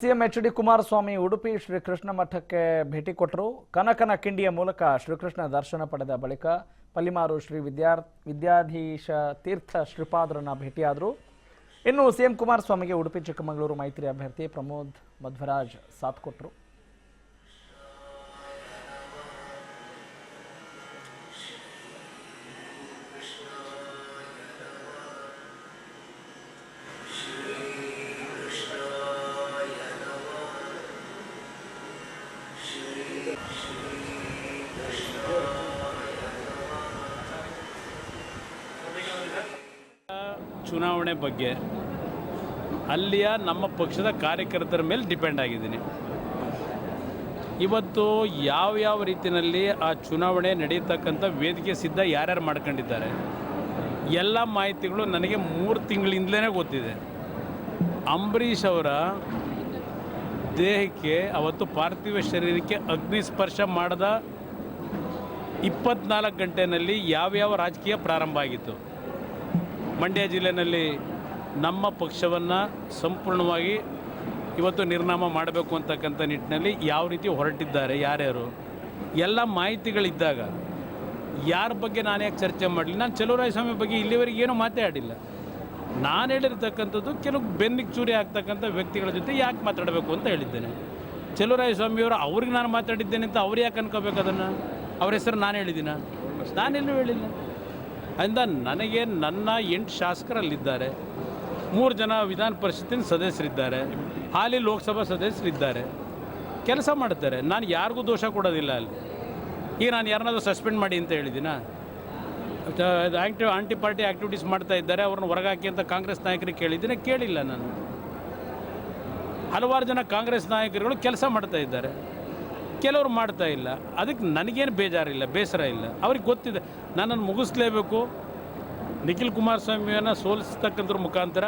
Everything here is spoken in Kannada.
CM HD. ಕುಮಾರಸ್ವಾಮಿ ಉಡುಪಿ ಶ್ರೀಕೃಷ್ಣ ಮಠಕ್ಕೆ ಭೇಟಿ ಕೊಟ್ಟರು. ಕನಕನ ಕಿಂಡಿಯ ಮೂಲಕ ಶ್ರೀಕೃಷ್ಣ ದರ್ಶನ ಪಡೆದ ಬಳಿಕ ಪಲ್ಲಿಮಾರು ಶ್ರೀ ವಿದ್ಯಾಧೀಶ ತೀರ್ಥ ಶ್ರೀಪಾದರನ್ನ ಭೇಟಿಯಾದರು. ಇನ್ನು ಸಿಎಂ ಕುಮಾರಸ್ವಾಮಿಗೆ ಉಡುಪಿ ಚಿಕ್ಕಮಗಳೂರು ಮೈತ್ರಿ ಅಭ್ಯರ್ಥಿ ಪ್ರಮೋದ್ ಮಧ್ವರಾಜ್ ಸಾಥ್ ಕೊಟ್ಟರು. ಚುನಾವಣೆ ಬಗ್ಗೆ ಅಲ್ಲಿಯ ನಮ್ಮ ಪಕ್ಷದ ಕಾರ್ಯಕರ್ತರ ಮೇಲೆ ಡಿಪೆಂಡ್ ಆಗಿದ್ದೀನಿ. ಇವತ್ತು ಯಾವ ರೀತಿಯಲ್ಲಿ ಆ ಚುನಾವಣೆ ನಡೆಯತಕ್ಕಂಥ ವೇದಿಕೆ ಸಿದ್ಧ ಯಾರ್ಯಾರು ಮಾಡ್ಕೊಂಡಿದ್ದಾರೆ ಎಲ್ಲ ಮಾಹಿತಿಗಳು ನನಗೆ 3 ತಿಂಗಳಿಂದಲೇ ಗೊತ್ತಿದೆ. ಅಂಬರೀಷ್ ಅವರ ದೇಹಕ್ಕೆ ಅವತ್ತು ಪಾರ್ಥಿವ ಶರೀರಕ್ಕೆ ಅಗ್ನಿ ಸ್ಪರ್ಶ ಮಾಡದ 24 ಗಂಟೆಯಲ್ಲಿ ಯಾವ ರಾಜಕೀಯ ಪ್ರಾರಂಭ ಆಗಿತ್ತು. ಮಂಡ್ಯ ಜಿಲ್ಲೆಯಲ್ಲಿ ನಮ್ಮ ಪಕ್ಷವನ್ನು ಸಂಪೂರ್ಣವಾಗಿ ಇವತ್ತು ನಿರ್ನಾಮ ಮಾಡಬೇಕು ಅಂತಕ್ಕಂಥ ನಿಟ್ಟಿನಲ್ಲಿ ಯಾವ ರೀತಿ ಹೊರಟಿದ್ದಾರೆ ಯಾರ್ಯಾರು ಎಲ್ಲ ಮಾಹಿತಿಗಳಿದ್ದಾಗ ಯಾರ ಬಗ್ಗೆ ನಾನು ಯಾಕೆ ಚರ್ಚೆ ಮಾಡಲಿ. ನಾನು ಚಲುವರಾಯಸ್ವಾಮಿ ಬಗ್ಗೆ ಇಲ್ಲಿವರೆಗೆ ಏನೂ ಮಾತಾಡಿಲ್ಲ. ನಾನು ಹೇಳಿರ್ತಕ್ಕಂಥದ್ದು ಕೆಲವು ಬೆನ್ನಿಗೆ ಚೂರಿ ಆಗ್ತಕ್ಕಂಥ ವ್ಯಕ್ತಿಗಳ ಜೊತೆ ಯಾಕೆ ಮಾತಾಡಬೇಕು ಅಂತ ಹೇಳಿದ್ದೇನೆ. ಚಲುವರಾಯಸ್ವಾಮಿಯವರು ಅವ್ರಿಗೆ ನಾನು ಮಾತಾಡಿದ್ದೇನೆ ಅಂತ ಅವ್ರು ಯಾಕೆ ಅನ್ಕೋಬೇಕು? ಅದನ್ನು ಅವ್ರ ಹೆಸರು ನಾನು ಹೇಳಿದ್ದೀನ? ನಾನೆಲ್ಲೂ ಹೇಳಿಲ್ಲ. ಅಂದ ನನಗೆ ನನ್ನ 8 ಶಾಸಕರಲ್ಲಿದ್ದಾರೆ, 3 ಜನ ವಿಧಾನ ಪರಿಷತ್ತಿನ ಸದಸ್ಯರಿದ್ದಾರೆ, ಹಾಲಿ ಲೋಕಸಭಾ ಸದಸ್ಯರಿದ್ದಾರೆ, ಕೆಲಸ ಮಾಡ್ತಾರೆ. ನಾನು ಯಾರಿಗೂ ದೋಷ ಕೊಡೋದಿಲ್ಲ. ಅಲ್ಲಿ ಈಗ ನಾನು ಯಾರನ್ನಾದ್ರೂ ಸಸ್ಪೆಂಡ್ ಮಾಡಿ ಅಂತ ಹೇಳಿದ್ದೀನ? ಆಂಟಿ ಪಾರ್ಟಿ ಆ್ಯಕ್ಟಿವಿಟೀಸ್ ಮಾಡ್ತಾ ಇದ್ದಾರೆ, ಅವ್ರನ್ನ ಹೊರಗಾಕಿ ಅಂತ ಕಾಂಗ್ರೆಸ್ ನಾಯಕರಿಗೆ ಕೇಳಿದ್ದೀನಿ? ಕೇಳಿಲ್ಲ. ನಾನು ಹಲವಾರು ಜನ ಕಾಂಗ್ರೆಸ್ ನಾಯಕರುಗಳು ಕೆಲಸ ಮಾಡ್ತಾ ಇದ್ದಾರೆ, ಕೆಲವರು ಮಾಡ್ತಾ ಇಲ್ಲ. ಅದಕ್ಕೆ ನನಗೇನು ಬೇಜಾರಿಲ್ಲ, ಬೇಸರ ಇಲ್ಲ. ಅವ್ರಿಗೆ ಗೊತ್ತಿದೆ ನನ್ನನ್ನು ಮುಗಿಸ್ಲೇಬೇಕು. ನಿಖಿಲ್ ಕುಮಾರಸ್ವಾಮಿಯನ್ನು ಸೋಲಿಸ್ತಕ್ಕಂಥದ್ರ ಮುಖಾಂತರ